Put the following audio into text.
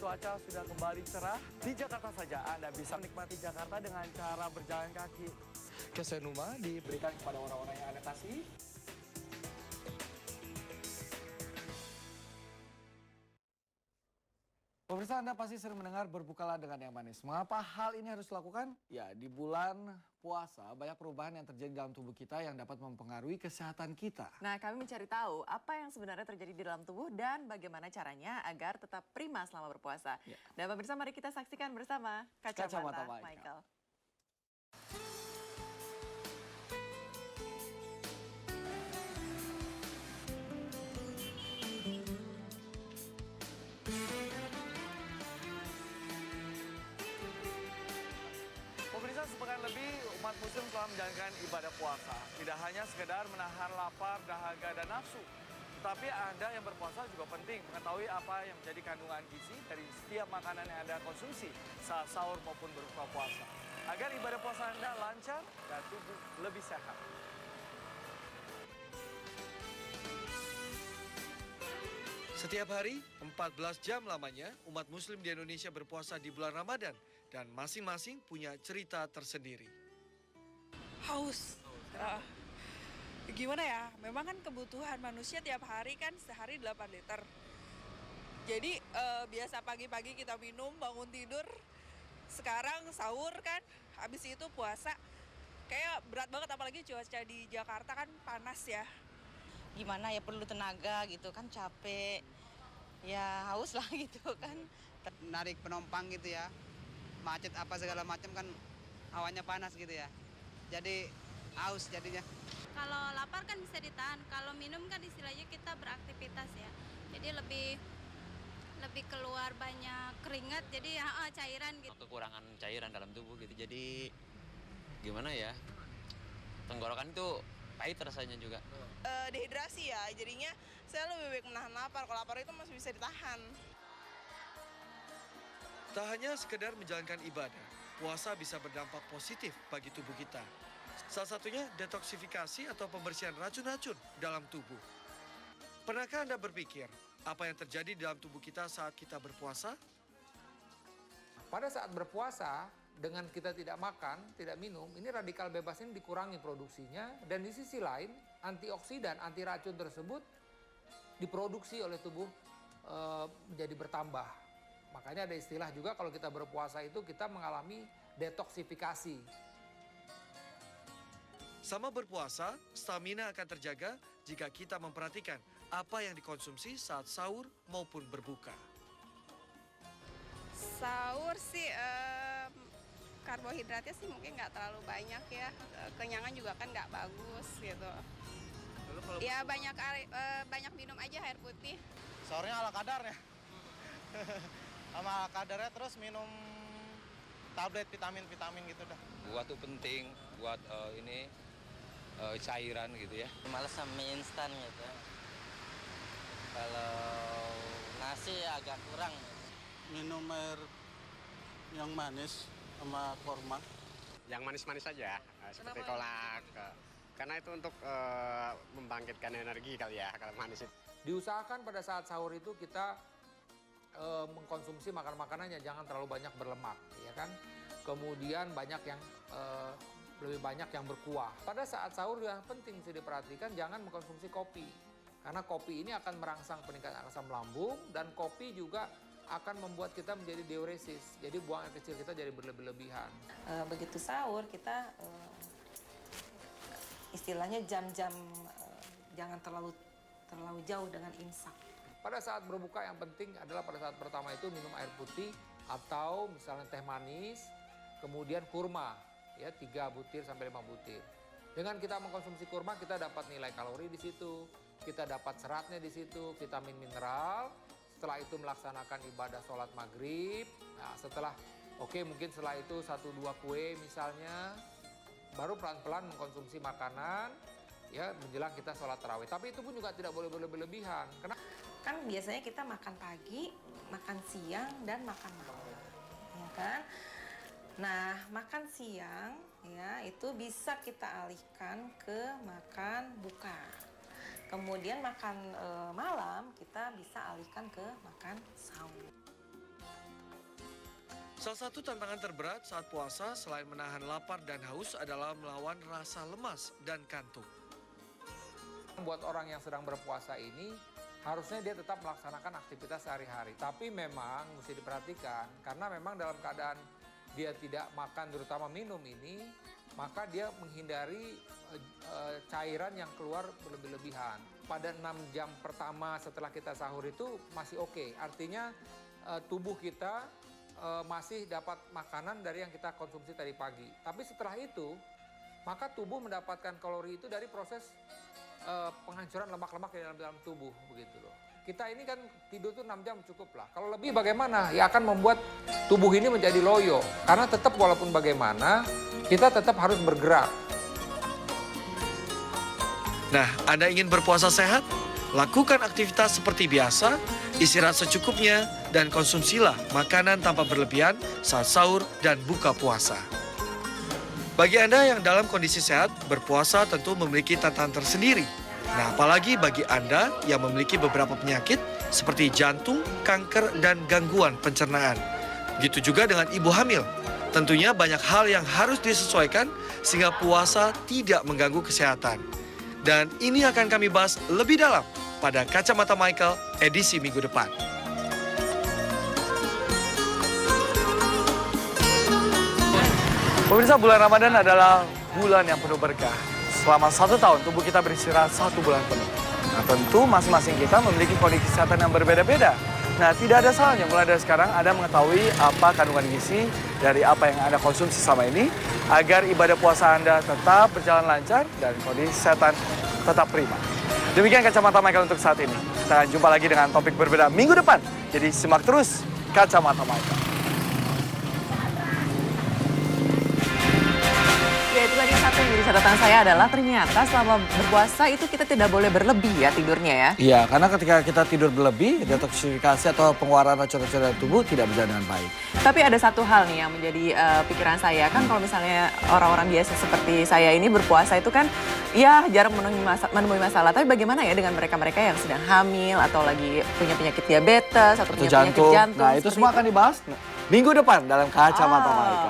cuaca sudah kembali cerah, di Jakarta saja Anda bisa menikmati Jakarta dengan cara berjalan kaki. Kesenuma diberikan kepada orang-orang yang Anda kasih. Pemirsa, Anda pasti sering mendengar berbukalah dengan yang manis. Mengapa hal ini harus dilakukan? Ya, di bulan puasa banyak perubahan yang terjadi dalam tubuh kita yang dapat mempengaruhi kesehatan kita. Nah, kami mencari tahu apa yang sebenarnya terjadi di dalam tubuh dan bagaimana caranya agar tetap prima selama berpuasa. Ya. Dan pemirsa, mari kita saksikan bersama Kacamata Michael. Pemirsa, sepekan lebih umat muslim telah menjalankan ibadah puasa. Tidak hanya sekedar menahan lapar, dahaga, dan nafsu. Tetapi Anda yang berpuasa juga penting mengetahui apa yang menjadi kandungan gizi dari setiap makanan yang Anda konsumsi saat sahur maupun berbuka puasa. Agar ibadah puasa Anda lancar dan tubuh lebih sehat. Setiap hari, 14 jam lamanya, umat muslim di Indonesia berpuasa di bulan Ramadan. Dan masing-masing punya cerita tersendiri. Haus. Gimana ya, memang kan kebutuhan manusia tiap hari kan sehari 8 liter. Jadi biasa pagi-pagi kita minum, bangun tidur. Sekarang sahur kan, habis itu puasa. Kayak berat banget, apalagi cuaca di Jakarta kan panas ya. Gimana ya, perlu tenaga gitu kan, capek. Ya haus lah gitu kan. Narik penumpang gitu ya. Macet apa segala macam kan hawanya panas gitu ya. Jadi haus jadinya. Kalau lapar kan bisa ditahan, kalau minum kan istilahnya kita beraktivitas ya. Jadi lebih keluar banyak keringat, jadi cairan gitu. Kekurangan cairan dalam tubuh gitu. Jadi gimana ya? Tenggorokan itu pahit rasanya juga. Dehidrasi ya, jadinya saya lebih baik menahan lapar. Kalau lapar itu masih bisa ditahan. Tak hanya sekedar menjalankan ibadah, puasa bisa berdampak positif bagi tubuh kita. Salah satunya detoksifikasi atau pembersihan racun-racun dalam tubuh. Pernahkah Anda berpikir apa yang terjadi dalam tubuh kita saat kita berpuasa? Pada saat berpuasa, dengan kita tidak makan, tidak minum, ini radikal bebas ini dikurangi produksinya. Dan di sisi lain, antioksidan, anti racun tersebut diproduksi oleh tubuh menjadi bertambah. Makanya ada istilah juga kalau kita berpuasa itu kita mengalami detoksifikasi. Sama berpuasa, stamina akan terjaga jika kita memperhatikan apa yang dikonsumsi saat sahur maupun berbuka. Sahur sih karbohidratnya sih mungkin nggak terlalu banyak ya. Kenyangan juga kan nggak bagus gitu. Ya banyak minum aja air putih. Sahurnya ala kadarnya. Sama kadarnya, terus minum tablet vitamin gitu dah. Buat tuh penting buat cairan gitu ya. Males sama mie instan gitu. Kalau nasi agak kurang. Minum air yang manis sama korma. Yang manis-manis saja, seperti kolak. Karena itu untuk membangkitkan energi kali ya, kalau manis itu. Diusahakan pada saat sahur itu kita mengkonsumsi makanan-makanannya jangan terlalu banyak berlemak, ya kan? Kemudian lebih banyak yang berkuah. Pada saat sahur yang penting sih diperhatikan jangan mengkonsumsi kopi. Karena kopi ini akan merangsang peningkatan asam lambung dan kopi juga akan membuat kita menjadi diuresis. Jadi buang air kecil kita jadi berlebih-lebihan. Begitu sahur kita istilahnya jam-jam jangan terlalu jauh dengan imsak. Pada saat berbuka yang penting adalah pada saat pertama itu minum air putih atau misalnya teh manis, kemudian kurma, ya 3 butir sampai 5 butir. Dengan kita mengkonsumsi kurma kita dapat nilai kalori di situ, kita dapat seratnya di situ, vitamin mineral. Setelah itu melaksanakan ibadah sholat maghrib. Nah, mungkin setelah itu 1-2 kue misalnya, baru pelan-pelan mengkonsumsi makanan, ya menjelang kita sholat tarawih. Tapi itu pun juga tidak boleh berlebihan. Kan biasanya kita makan pagi, makan siang, dan makan malam, ya kan? Nah, makan siang ya itu bisa kita alihkan ke makan buka. Kemudian makan malam kita bisa alihkan ke makan sahur. Salah satu tantangan terberat saat puasa selain menahan lapar dan haus adalah melawan rasa lemas dan kantuk. Buat orang yang sedang berpuasa ini, harusnya dia tetap melaksanakan aktivitas sehari-hari. Tapi memang mesti diperhatikan, karena memang dalam keadaan dia tidak makan, terutama minum ini, maka dia menghindari cairan yang keluar berlebih-lebihan. Pada 6 jam pertama setelah kita sahur itu masih oke. Artinya tubuh kita masih dapat makanan dari yang kita konsumsi tadi pagi. Tapi setelah itu, maka tubuh mendapatkan kalori itu dari proses penghancuran lemak-lemak di dalam tubuh, begitu loh. Kita ini kan tidur tuh 6 jam cukup lah. Kalau lebih bagaimana? Ya akan membuat tubuh ini menjadi loyo. Karena tetap walaupun bagaimana, kita tetap harus bergerak. Nah, Anda ingin berpuasa sehat? Lakukan aktivitas seperti biasa, istirahat secukupnya, dan konsumsilah makanan tanpa berlebihan saat sahur dan buka puasa. Bagi Anda yang dalam kondisi sehat, berpuasa tentu memiliki tantangan tersendiri. Nah, apalagi bagi Anda yang memiliki beberapa penyakit seperti jantung, kanker, dan gangguan pencernaan. Begitu juga dengan ibu hamil. Tentunya banyak hal yang harus disesuaikan sehingga puasa tidak mengganggu kesehatan. Dan ini akan kami bahas lebih dalam pada Kacamata Michael edisi minggu depan. Pemirsa, bulan Ramadan adalah bulan yang penuh berkah. Selama 1 tahun, tubuh kita beristirahat 1 bulan penuh. Nah, tentu masing-masing kita memiliki kondisi kesehatan yang berbeda-beda. Nah, tidak ada salahnya mulai dari sekarang Anda mengetahui apa kandungan gizi dari apa yang Anda konsumsi selama ini, agar ibadah puasa Anda tetap berjalan lancar dan kondisi kesehatan tetap prima. Demikian Kacamata Michael untuk saat ini. Kita akan jumpa lagi dengan topik berbeda minggu depan. Jadi simak terus Kacamata Michael. Ya, itu tadi satu yang jadi catatan saya adalah ternyata selama berpuasa itu kita tidak boleh berlebih ya tidurnya ya. Iya, karena ketika kita tidur berlebih, detoksifikasi atau pengeluaran racun-racun dari tubuh tidak berjalan dengan baik. Tapi ada satu hal nih yang menjadi pikiran saya, kan kalau misalnya orang-orang biasa seperti saya ini berpuasa itu kan ya jarang menemui masalah. Tapi bagaimana ya dengan mereka-mereka yang sedang hamil atau lagi punya penyakit diabetes atau punya penyakit jantung. Nah, itu semua akan dibahas minggu depan dalam Kacamata Michael.